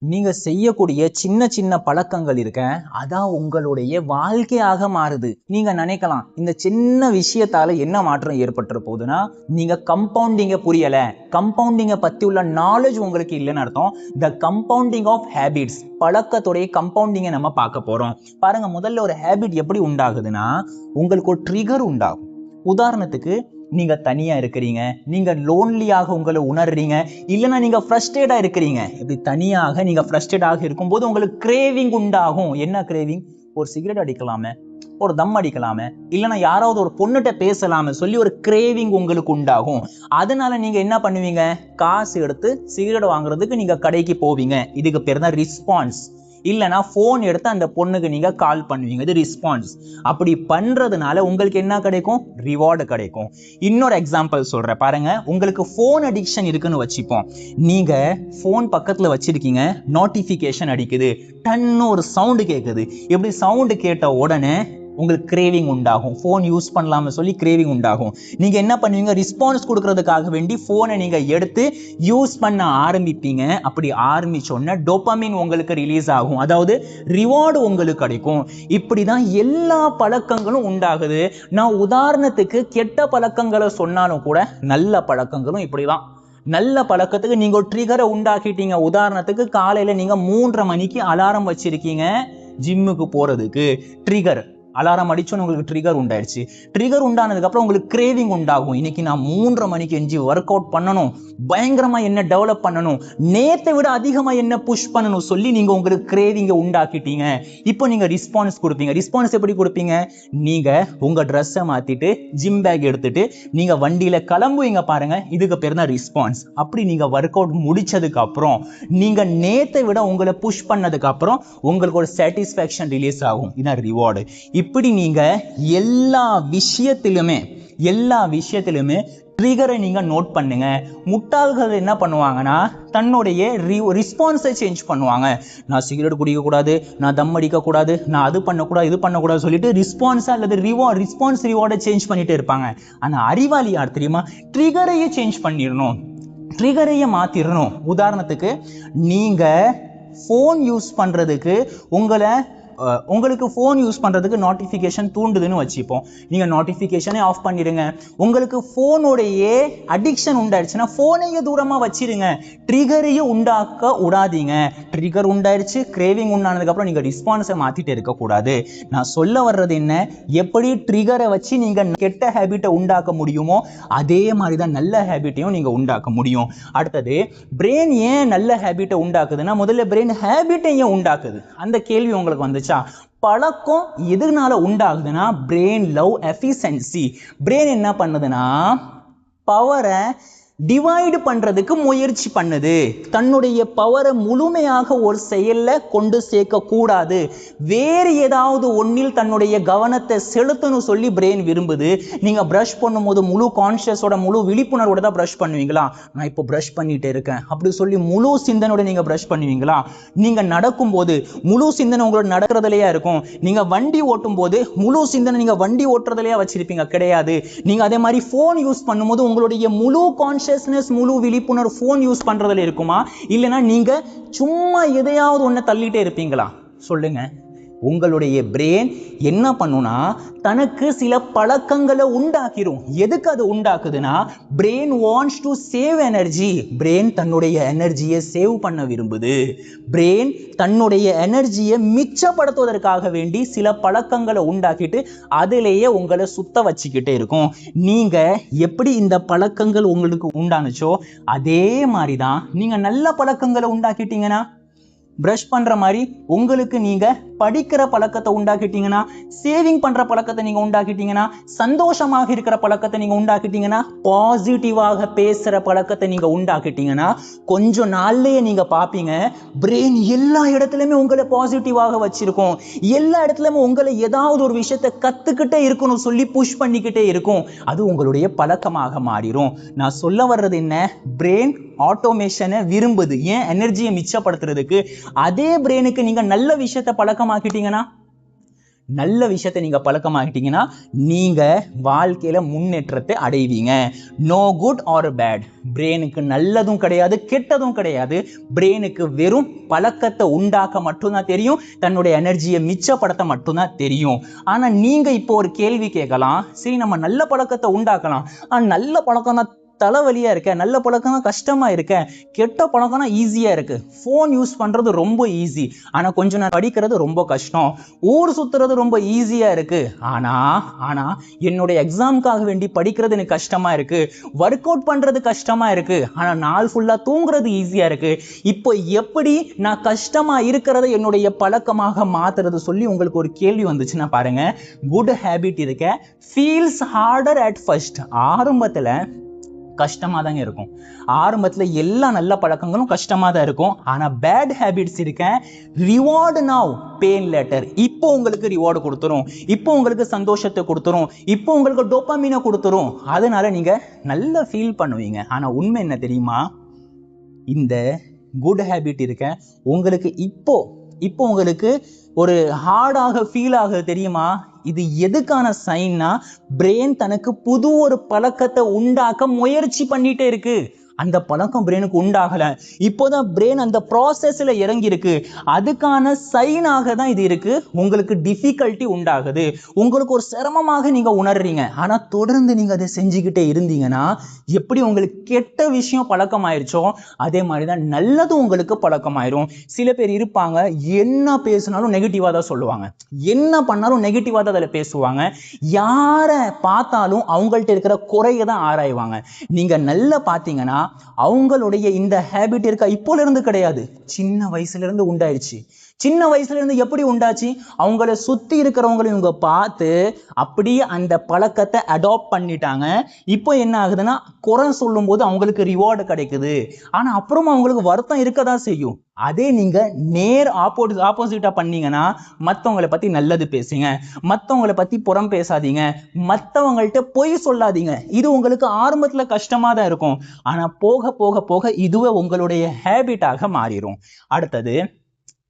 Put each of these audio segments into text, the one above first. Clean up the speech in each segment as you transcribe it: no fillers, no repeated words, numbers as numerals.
நீங்க செய்யக்கூடிய சின்ன சின்ன பழக்கங்கள் இருக்க அதான் உங்களுடைய வாழ்க்கையாக மாறுது. நீங்க நினைக்கலாம் இந்த சின்ன விஷயத்தால என்ன மாற்றம் ஏற்பட்டுற போகுதுன்னா, நீங்க கம்பவுண்டிங்க புரியல, கம்பவுண்டிங்க பத்தி உள்ள நாலேஜ் உங்களுக்கு இல்லைன்னு அர்த்தம். த கம்பவுண்டிங் ஆஃப் ஹேபிட்ஸ், பழக்கத்துடைய கம்பவுண்டிங்கை நம்ம பார்க்க போறோம். பாருங்க, முதல்ல ஒரு ஹேபிட் எப்படி உண்டாகுதுன்னா, உங்களுக்கு ஒரு ட்ரிகர் உண்டாகும். உதாரணத்துக்கு, நீங்க தனியா இருக்கிறீங்க, நீங்க லோன்லியாக உங்களை உணர்றீங்க, இல்லைன்னா நீங்க ஃப்ரஸ்ட்ரேட்டா இருக்கிறீங்க. இப்படி தனியாக நீங்க ஃப்ரஸ்ட்ரேட்டாக இருக்கும்போது உங்களுக்கு கிரேவிங் உண்டாகும். என்ன கிரேவிங்? ஒரு சிகரெட் அடிக்கலாமே, ஒரு தம் அடிக்கலாமே, இல்லைன்னா யாராவது ஒரு பொண்ணுகிட்ட பேசலாமே சொல்லி ஒரு கிரேவிங் உங்களுக்கு உண்டாகும். அதனால நீங்க என்ன பண்ணுவீங்க? காசு எடுத்து சிகரெட் வாங்குறதுக்கு நீங்க கடைக்கு போவீங்க. இதுக்கு பேர் தான் ரிஸ்பான்ஸ். இல்லைன்னா போன் எடுத்து அந்த பொண்ணுக்கு நீங்க கால் பண்ணுவீங்க. இது ரிஸ்பான்ஸ். அப்படி பண்றதுனால உங்களுக்கு என்ன கிடைக்கும்? ரிவார்டு கிடைக்கும். இன்னொரு எக்ஸாம்பிள் சொல்றேன் பாருங்க. உங்களுக்கு போன் அடிக்ஷன் இருக்குன்னு வச்சுப்போம். நீங்க போன் பக்கத்துல வச்சிருக்கீங்க, நோட்டிபிகேஷன் அடிக்குது, டன்னு ஒரு சவுண்டு கேட்குது. இப்படி சவுண்டு கேட்ட உடனே உங்களுக்கு கிரேவிங் உண்டாகும். ஃபோன் யூஸ் பண்ணலாம்னு சொல்லி கிரேவிங் உண்டாகும். நீங்க என்ன பண்ணுவீங்க? ரெஸ்பான்ஸ் கொடுக்கறதுக்காக வேண்டி போனை நீங்க எடுத்து யூஸ் பண்ண ஆரம்பிப்பீங்க. அப்படி ஆரம்பிச்சோன்னா டோபமைன் உங்களுக்கு ரிலீஸ் ஆகும், அதாவது ரிவார்டு உங்களுக்கு கிடைக்கும். இப்படிதான் எல்லா பழக்கங்களும் உண்டாகுது. நான் உதாரணத்துக்கு கெட்ட பழக்கங்களை சொன்னாலும் கூட நல்ல பழக்கங்களும் இப்படிதான். நல்ல பழக்கத்துக்கு நீங்க ஒரு ட்ரிகரை உண்டாக்கிட்டீங்க. உதாரணத்துக்கு, காலையில நீங்க 3:30 மணிக்கு அலாரம் வச்சிருக்கீங்க ஜிம்முக்கு போறதுக்கு. ட்ரிகர், அலாரம் அடிச்சோன்னு உங்களுக்கு ட்ரிகர் உண்டாயிருச்சு. ட்ரிகர் உண்டானதுக்கு அப்புறம் உங்களுக்கு கிரேவிங் உண்டாகும். இன்னைக்கு நான் 3:30 மணிக்கு எஞ்சி ஒர்க் அவுட் பண்ணணும், பயங்கரமா என்ன டெவலப் பண்ணணும், நேத்தை விட அதிகமா என்ன புஷ் பண்ணணும் சொல்லி நீங்க உங்களுக்கு கிரேவிங்கை உண்டாக்கிட்டீங்க. இப்போ நீங்க ரெஸ்பான்ஸ் கொடுப்பீங்க. ரெஸ்பான்ஸ் எப்படி கொடுப்பீங்க? நீங்க உங்க ட்ரெஸ்ஸை மாத்திட்டு ஜிம் பேக் எடுத்துட்டு நீங்க வண்டியில கிளம்புவீங்க பாருங்க. இதுக்கு பேர் தான் ரெஸ்பான்ஸ். அப்படி நீங்க ஒர்க் அவுட் முடிச்சதுக்கு அப்புறம் நீங்க நேத்தை விட உங்களை புஷ் பண்ணதுக்கு அப்புறம் உங்களுக்கு ஒரு சாட்டிஸ்ஃபேக்ஷன் ரிலீஸ் ஆகும். இதான் ரிவார்டு. இப்படி நீங்க எல்லா விஷயத்திலுமே ட்ரிகரை நீங்க நோட் பண்ணுங்க. முட்டாள்கள் என்ன பண்ணுவாங்கன்னா, தன்னுடைய ரெஸ்பான்ஸை சேஞ்ச் பண்ணுவாங்க. நான் சிகரெட் குடிக்க கூடாது, நான் தம் அடிக்க கூடாது, நான் அது பண்ணக்கூடாது, இது பண்ணக்கூடாது சொல்லிட்டு ரெஸ்பான்ஸ் அல்லது ரெஸ்பான்ஸ் ரிவார்டை சேஞ்ச் பண்ணிட்டே இருப்பாங்க. ஆனா அறிவாளி யார் தெரியுமா? ட்ரிகரையே சேஞ்ச் பண்ணிடணும், ட்ரிகரையே மாத்திரணும். உதாரணத்துக்கு, நீங்க போன் யூஸ் பண்றதுக்கு உங்களுக்கு ஃபோன் யூஸ் பண்ணுறதுக்கு நோட்டிஃபிகேஷன் தூண்டுதுன்னு வச்சுப்போம். நீங்கள் நோட்டிஃபிகேஷனே ஆஃப் பண்ணிடுங்க. உங்களுக்கு ஃபோனோடைய அடிக்ஷன் உண்டாயிடுச்சுன்னா ஃபோனையே தூரமாக வச்சிருங்க. ட்ரிகரையும் உண்டாக்க விடாதீங்க. ட்ரிகர் உண்டாயிருச்சு, கிரேவிங் உண்டானதுக்கப்புறம் நீங்கள் ரெஸ்பான்ஸை மாற்றிட்டு இருக்கக்கூடாது. நான் சொல்ல வர்றது என்ன, எப்படி ட்ரிகரை வச்சு நீங்கள் கெட்ட ஹேபிட்டை உண்டாக்க முடியுமோ அதே மாதிரி தான் நல்ல ஹேபிட்டையும் நீங்கள் உண்டாக்க முடியும். அடுத்தது, பிரெயின் ஏன் நல்ல ஹேபிட்டை உண்டாக்குதுன்னா, முதல்ல பிரெயின் ஹேபிட்டை ஏன் உண்டாக்குது? அந்த கேள்வி உங்களுக்கு வந்துச்சு. பழக்கம் எதனால உண்டாகுதுன்னா, பிரெயின் லவ் எஃபிஷியன்சி. பிரெயின் என்ன பண்ணுதுன்னா, பவரை டிவைடு பண்றதுக்கு முயற்சி பண்ணுது. தன்னுடைய பவரை முழுமையாக ஒரு செயல்ல கொண்டு சேர்க்க கூடாது, வேறு ஏதாவது ஒன்னில் தன்னுடைய கவனத்தை செலுத்தணும் சொல்லி பிரெயின் விரும்புது. நீங்க பிரஷ் பண்ணும்போது முழு கான்சியஸோட, முழு விழிப்புணர்வோட தான் பிரஷ் பண்ணுவீங்களா? நான் இப்போ பிரஷ் பண்ணிட்டே இருக்கேன் அப்படி சொல்லி முழு சிந்தனோட நீங்க பிரஷ் பண்ணுவீங்களா? நீங்க நடக்கும்போது முழு சிந்தனை உங்களோட நடக்கிறதுலையா இருக்கும். நீங்க வண்டி ஓட்டும் போது முழு சிந்தனை நீங்க வண்டி ஓட்டுறதுலையா வச்சிருப்பீங்க? கிடையாது. நீங்க அதே மாதிரி போன் யூஸ் பண்ணும்போது உங்களுடைய முழு கான்சியஸ்னஸ், முழு விழிப்புணர்வு போன் யூஸ் பண்றதுல இருக்குமா? இல்லைன்னா நீங்க சும்மா எதையாவது ஒண்ணு தள்ளிட்டே இருப்பீங்களா? சொல்லுங்க. உங்களுடைய பிரெயின் என்ன பண்ணுனா, தனக்கு சில பழக்கங்களை உண்டாக்கிரும். எதுக்கு அது உண்டாக்குதுன்னா, brain wants to save energy. Brain தன்னுடைய எனர்ஜியை சேவ் பண்ண விரும்புது. பிரெயின் தன்னுடைய எனர்ஜியை மிச்சப்படுத்துவதற்காக வேண்டி சில பழக்கங்களை உண்டாக்கிட்டு அதிலேயே உங்களை சுத்த வச்சுக்கிட்டே இருக்கும். நீங்க எப்படி இந்த பழக்கங்கள் உங்களுக்கு உண்டானுச்சோ அதே மாதிரி தான் நீங்க நல்ல பழக்கங்களை உண்டாக்கிட்டீங்கன்னா, பிரஷ் பண்ற மாதிரி உங்களுக்கு நீங்க படிக்கிற பழக்கத்தை உண்டாக்கிட்டீங்கன்னா, சேவிங் பண்ற பழக்கத்தை நீங்க உண்டாக்கிட்டீங்கன்னா, சந்தோஷமாக இருக்கிற பழக்கத்தை நீங்க உண்டாக்கிட்டீங்கன்னா, பாசிட்டிவாக பேசுற பழக்கத்தை நீங்க உண்டாக்கிட்டீங்கன்னா, கொஞ்ச நாள்லயே நீங்க பாப்பீங்க பிரெயின் எல்லா இடத்துலயுமே உங்களை பாசிட்டிவாக வச்சிருக்கும். எல்லா இடத்துலயுமே உங்களை ஏதாவது ஒரு விஷயத்தை கத்துக்கிட்டே இருக்கணும் சொல்லி புஷ் பண்ணிக்கிட்டே இருக்கும். அது உங்களுடைய பழக்கமாக மாறிடும். நான் சொல்ல வர்றது என்ன, பிரெயின் ஆட்டோமேஷனை விரும்புது. ஏன்? எனர்ஜியை மிச்சப்படுத்துறதுக்கு. அதே பிரெயினுக்கு நீங்க நல்ல விஷயத்தை பழக்கமாக்கிட்டீங்கன்னா, நல்ல விஷயத்தை நீங்க பழக்கமாக்கிட்டீங்கன்னா நீங்க வாழ்க்கையில முன்னேற்றத்தை அடைவீங்க. நோ குட் ஆர் பேட், பிரெயினுக்கு நல்லதும் கிடையாது கெட்டதும் கிடையாது. பிரெயினுக்கு வெறும் பழக்கத்தை உண்டாக்க மட்டும்தான் தெரியும், தன்னுடைய எனர்ஜியை மிச்சப்படுத்த மட்டும்தான் தெரியும். ஆனா நீங்க இப்போ ஒரு கேள்வி கேட்கலாம், சரி நம்ம நல்ல பழக்கத்தை உண்டாக்கலாம், நல்ல பழக்கம் தான் தலைவலியா இருக்க, நல்ல பழக்கம் தான் கஷ்டமா இருக்க, கெட்ட பழக்கம்னா ஈஸியா இருக்கு. போன் யூஸ் பண்றது ரொம்ப ஈஸி, ஆனா கொஞ்ச நேரம் படிக்கிறது ரொம்ப கஷ்டம். ஊர் சுத்துறது ரொம்ப ஈஸியா இருக்கு, ஆனா என்னுடைய எக்ஸாமுக்காக வேண்டி படிக்கிறது எனக்கு கஷ்டமா இருக்கு. ஒர்க் அவுட் பண்றது கஷ்டமா இருக்கு, ஆனா நாள் ஃபுல்லா தூங்குறது ஈஸியா இருக்கு. இப்போ எப்படி நான் கஷ்டமா இருக்கிறத என்னுடைய பழக்கமாக மாத்துறது சொல்லி உங்களுக்கு ஒரு கேள்வி வந்துச்சுன்னா பாருங்க, குட் ஹேபிட் இருக்க ஃபீல்ஸ் ஹார்டர் அட் ஃபர்ஸ்ட். ஆரம்பத்துல கஷ்டமா தாங்க இருக்கும், ஆரம்பத்துல எல்லா நல்ல பழக்கங்களும் கஷ்டமா தான் இருக்கும். ஆனா பேட் ஹேபிட்ஸ் இருக்க ரிவார்டு நவ் பெயின் லேட்டர். இப்போ உங்களுக்கு ரிவார்டு கொடுத்துரும், இப்போ உங்களுக்கு சந்தோஷத்தை கொடுத்துரும், இப்போ உங்களுக்கு டோபமைனை கொடுத்துரும். அதனால நீங்க நல்லா ஃபீல் பண்ணுவீங்க. ஆனா உண்மை என்ன தெரியுமா, இந்த குட் ஹேபிட் இருக்க உங்களுக்கு இப்போ உங்களுக்கு ஒரு ஹார்டாக ஃபீல் ஆக தெரியுமா, இது எதுக்கான சைன்னா பிரெயின் தனக்கு புது ஒரு பழக்கத்தை உண்டாக்க முயற்சி பண்ணிட்டே இருக்கு. அந்த பழக்கம் பிரெயினுக்கு உண்டாகல, இப்போதான் பிரெயின் அந்த ப்ராசஸ்ல இறங்கி இருக்கு. அதுக்கான சைனாக தான் இது இருக்கு. உங்களுக்கு டிஃபிகல்ட்டி உண்டாகுது, உங்களுக்கு ஒரு சிரமமாக நீங்க உணர்றீங்க. ஆனா தொடர்ந்து நீங்க அதை செஞ்சுக்கிட்டே இருந்தீங்கன்னா எப்படி உங்களுக்கு கெட்ட விஷயம் பழக்கமாயிருச்சோ அதே மாதிரிதான் நல்லது உங்களுக்கு பழக்கமாயிரும். சில பேர் இருப்பாங்க, என்ன பேசினாலும் நெகட்டிவா தான் சொல்லுவாங்க, என்ன பண்ணாலும் நெகட்டிவா தான் அதில் பேசுவாங்க. யாரை பார்த்தாலும் அவங்கள்ட்ட இருக்கிற குறையை தான் ஆராய்வாங்க. நீங்க நல்லா பார்த்தீங்கன்னா அவங்களுடைய இந்த ஹேபிட் இருக்க இப்போல இருந்து கிடையாது, சின்ன வயசுல இருந்து உண்டாயிருச்சு. சின்ன வயசுல இருந்து எப்படி உண்டாச்சு, அவங்கள சுத்தி இருக்கிறவங்களை இவங்க பார்த்து அப்படியே அந்த பழக்கத்தை அடாப்ட் பண்ணிட்டாங்க. இப்போ என்ன ஆகுதுன்னா குறை சொல்லும் போது அவங்களுக்கு ரிவார்டு கிடைக்குது, ஆனா அப்புறமா அவங்களுக்கு வருத்தம் இருக்கதான் செய்யும். அதே நீங்க நேர் ஆப்போசிட்டா பண்ணீங்கன்னா மற்றவங்களை பத்தி நல்லது பேசுங்க, மற்றவங்களை பத்தி புறம் பேசாதீங்க, மற்றவங்கள்ட்ட பொய் சொல்லாதீங்க. இது உங்களுக்கு ஆரம்பத்துல கஷ்டமா தான் இருக்கும், ஆனா போக போக போக இதுவே உங்களுடைய ஹேபிட்டாக மாறிடும். அடுத்தது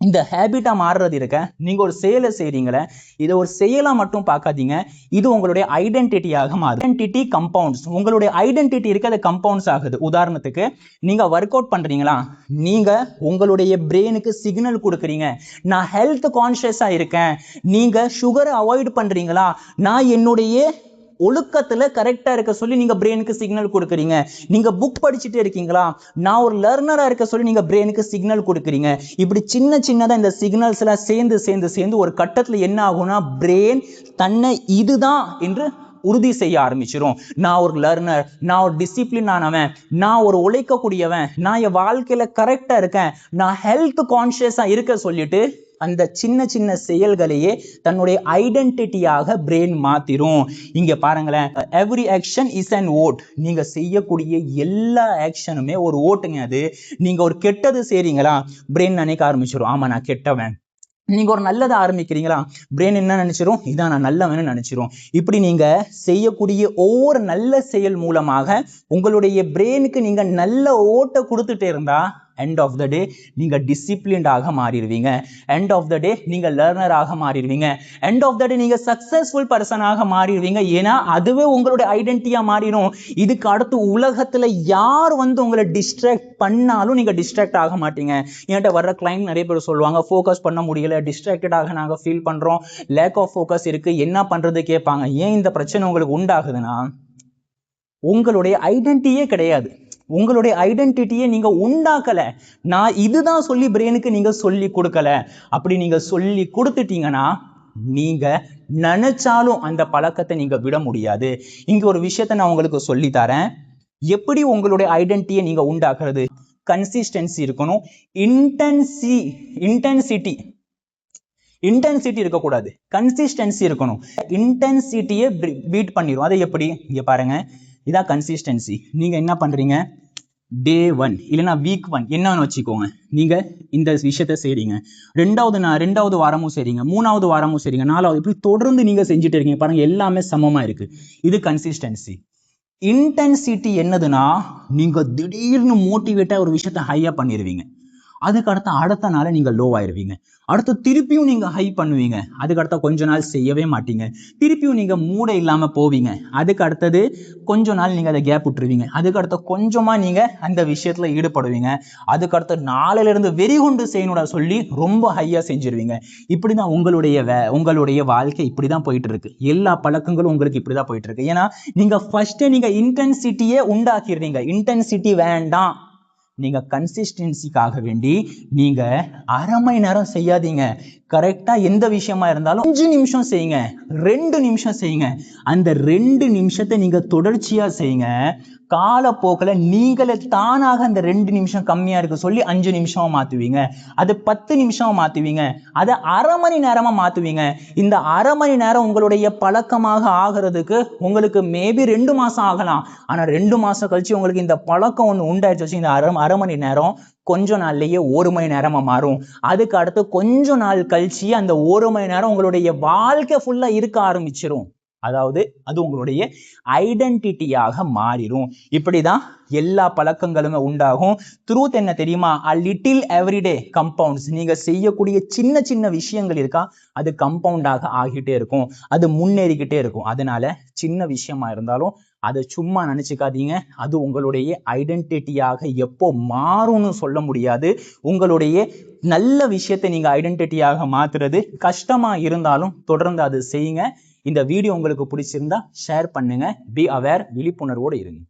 இந்த ஹேபிட்டா மாறுறது இருக்க, நீங்க ஒரு செயலை செய்றீங்களே, இதை ஒரு செயலா மட்டும் பார்க்காதீங்க, இது உங்களுடைய ஐடென்டிட்டியாக மாறும். ஐடென்டிட்டி கம்பவுண்ட்ஸ், உங்களுடைய ஐடென்டிட்டி இருக்க அது கம்பவுண்ட்ஸ் ஆகுது. உதாரணத்துக்கு நீங்க ஒர்க் அவுட் பண்றீங்களா, நீங்க உங்களுடைய பிரெயினுக்கு சிக்னல் கொடுக்குறீங்க, நான் ஹெல்த் கான்ஷியஸா இருக்கேன். நீங்க சுகரை அவாய்ட் பண்றீங்களா, நான் என்னுடைய ஒழுக்கத்துல கரெக்டா இருக்க சொல்லி நீங்க பிரெயினுக்கு சிக்னல் கொடுக்குறீங்க. நீங்க புக் படிச்சுட்டே இருக்கீங்களா, நான் ஒரு லர்னரா இருக்க சொல்லி நீங்க பிரெயினுக்கு சிக்னல் கொடுக்குறீங்க. இப்படி சின்ன சின்னதா இந்த சிக்னல்ஸ் எல்லாம் சேர்ந்து ஒரு கட்டத்துல என்ன ஆகும்னா பிரெயின் தன்னை இதுதான் என்று உறுதி செய்ய ஆரம்பிச்சிடும். நான் ஒரு லர்னர், நான் ஒரு டிசிப்ளின் ஆனவன், நான் ஒரு உழைக்கக்கூடியவன், நான் என் வாழ்க்கையில கரெக்டா இருக்கேன், நான் ஹெல்த் கான்ஷியஸா இருக்க சொல்லிட்டு அந்த சின்ன சின்ன செயல்களையே தன்னுடைய ஐடென்டிட்டியாக பிரெயின் மாத்திரும். இங்க பாருங்களேன், every action is an ode. நீங்க செய்யக்கூடிய எல்லா ஆக்ஷனுமே ஒரு ஓட்டுங்க. அது நீங்க ஒரு கெட்டது செய்றீங்களா, பிரெயின் நினைக்க ஆரம்பிச்சிடும், ஆமா நான் கெட்டவன். நீங்க ஒரு நல்லதை ஆரம்பிக்கிறீங்களா, பிரெயின் என்ன நினைச்சிரும், இதான் நான் நல்லவன்னு நினைச்சிரும். இப்படி நீங்க செய்யக்கூடிய ஒவ்வொரு நல்ல செயல் மூலமாக உங்களுடைய பிரெயினுக்கு நீங்க நல்ல ஓட்டை கொடுத்துட்டே இருந்தா end of the day நீங்க disciplined ஆக மாறிடுவீங்க. end of the day நீங்க learner ஆக மாறிடுவீங்க. end of the day நீங்க successful person ஆக மாறிடுவீங்க. ஏன்னா அதுவே உங்களுடைய ஐடென்டிட்டியா மாறிடும். இதுக்கு அடுத்து உலகத்துல யார் உங்களை டிஸ்ட்ராக்ட் பண்ணாலும் நீங்க டிஸ்ட்ராக்ட் ஆக மாட்டீங்க. என்கிட்ட வர்ற கிளைண்ட் நிறைய பேர் சொல்லுவாங்க, ஃபோக்கஸ் பண்ண முடியல, டிஸ்ட்ராக்டடாக நாங்க ஃபீல் பண்றோம், லேக் ஆஃப் ஃபோக்கஸ் இருக்கு, என்ன பண்றது கேட்பாங்க. ஏன் இந்த பிரச்சனை உங்களுக்கு உண்டாகுதுன்னா உங்களுடைய ஐடென்டிட்டியே கிடையாது, உங்களுடைய ஐடென்டிட்டியை நீங்க உண்டாக்கல. நான் இதுதான் சொல்லி பிரெயினுக்கு நீங்க சொல்லி கொடுக்கல. அப்படி நீங்க சொல்லி கொடுத்துட்டீங்கன்னா நீங்க நினைச்சாலும் அந்த பழக்கத்தை நீங்க விட முடியாது. இங்க ஒரு விஷயத்தை நான் உங்களுக்கு சொல்லி தரேன், எப்படி உங்களுடைய ஐடென்டிட்டியை நீங்க உண்டாக்குறது. கன்சிஸ்டன்சி இருக்கணும், இன்டென்சிட்டி இருக்கக்கூடாது, கன்சிஸ்டன்சி இருக்கணும். இன்டென்சிட்டியை பீட் பண்ணிடும். அதை எப்படி, இங்க பாருங்க, இதான் கன்சிஸ்டன்சி. நீங்க என்ன பண்றீங்க, டே 1 இல்லைன்னா வீக் 1 என்னன்னு வச்சுக்கோங்க, நீங்க இந்த விஷயத்த செய்றீங்க, ரெண்டாவது வாரமும் செய்றீங்க, 3வது வாரமும் செய்றீங்க, 4வது, இப்படி தொடர்ந்து நீங்க செஞ்சுட்டு இருக்கீங்க. பாருங்க எல்லாமே சமமா இருக்கு. இது கன்சிஸ்டன்சி. இன்டென்சிட்டி என்னதுன்னா நீங்க திடீர்னு மோட்டிவேட்டா ஒரு விஷயத்த ஹையா பண்ணிடுவீங்க. அதுக்கு அடுத்த நாள் நீங்க லோ ஆயிருவீங்க. அடுத்து திருப்பியும் நீங்க ஹை பண்ணுவீங்க. அதுக்கு அடுத்த கொஞ்ச நாள் செய்யவே மாட்டீங்க. திருப்பியும் நீங்க மூட இல்லாம போவீங்க. அதுக்கு அடுத்தது கொஞ்ச நாள் நீங்க அதை கேப் விட்டுருவீங்க. அதுக்கு அடுத்த கொஞ்சமா நீங்க அந்த விஷயத்துல ஈடுபடுவீங்க. அதுக்கு அடுத்த நாளில இருந்து வெறி கொண்டு செய்யணும்னு சொல்லி ரொம்ப ஹையா செஞ்சிருவீங்க. இப்படிதான் உங்களுடைய வாழ்க்கை இப்படிதான் போயிட்டு இருக்கு. எல்லா பழக்கங்களும் உங்களுக்கு இப்படிதான் போயிட்டு இருக்கு. ஏன்னா நீங்க ஃபர்ஸ்ட் நீங்க இன்டென்சிட்டியே உண்டாக்கிடுறீங்க. இன்டென்சிட்டி வேண்டாம், நீங்க கன்சிஸ்டன்சிக்காக வேண்டி நீங்க அரை மணி நேரம் செய்யாதீங்க. கரெக்டா எந்த விஷயமா இருந்தாலும் 5 நிமிஷம் செய்யுங்க, 2 நிமிஷம் செய்யுங்க. அந்த 2 நிமிஷத்தை நீங்க தொடர்ச்சியா செய்யுங்க. காலப்போக்கில் நீங்களே தானாக அந்த 2 நிமிஷம் கம்மியா இருக்கு சொல்லி 5 நிமிஷமா மாத்துவீங்க. அது 10 நிமிஷமா மாத்துவீங்க. அதை அரை மணி நேரமா மாத்துவீங்க. இந்த அரை மணி நேரம் உங்களுடைய பழக்கமாக ஆகிறதுக்கு உங்களுக்கு மேபி 2 மாசம் ஆகலாம். ஆனா 2 மாசம் கழிச்சு உங்களுக்கு இந்த பழக்கம் ஒண்ணு உண்டாயிடுச்சு. இந்த அரை மணி நேரம் கொஞ்ச நாள்லயே 1 மணி நேரமா மாறும். அதுக்கு அடுத்து கொஞ்ச நாள் கழிச்சு அந்த 1 மணி நேரம் உங்களுடைய வாழ்க்கை ஃபுல்லா இருக்க ஆரம்பிச்சிரும். அதாவது அது உங்களுடைய ஐடென்டிட்டியாக மாறிடும். இப்படிதான் எல்லா பழக்கங்களும் உண்டாகும். ட்ரூத் என்ன தெரியுமா? a little everyday compounds. நீங்க செய்யக்கூடிய சின்ன சின்ன விஷயங்கள் இருக்கா, அது கம்பவுண்டாக ஆகிட்டே இருக்கும், அது முன்னேறிக்கிட்டே இருக்கும். அதனால சின்ன விஷயமா இருந்தாலும் அதை சும்மா நினைச்சுக்காதீங்க. அது உங்களுடைய ஐடென்டிட்டியாக எப்போ மாறும்னு சொல்ல முடியாது. உங்களுடைய நல்ல விஷயத்தை நீங்க ஐடென்டிட்டியாக மாத்துறது கஷ்டமா இருந்தாலும் தொடர்ந்து அது செய்யுங்க. இந்த வீடியோ உங்களுக்கு பிடிச்சிருந்தா ஷேர் பண்ணுங்க. பி அவேர், விழிப்புணர்வோடு இருங்க.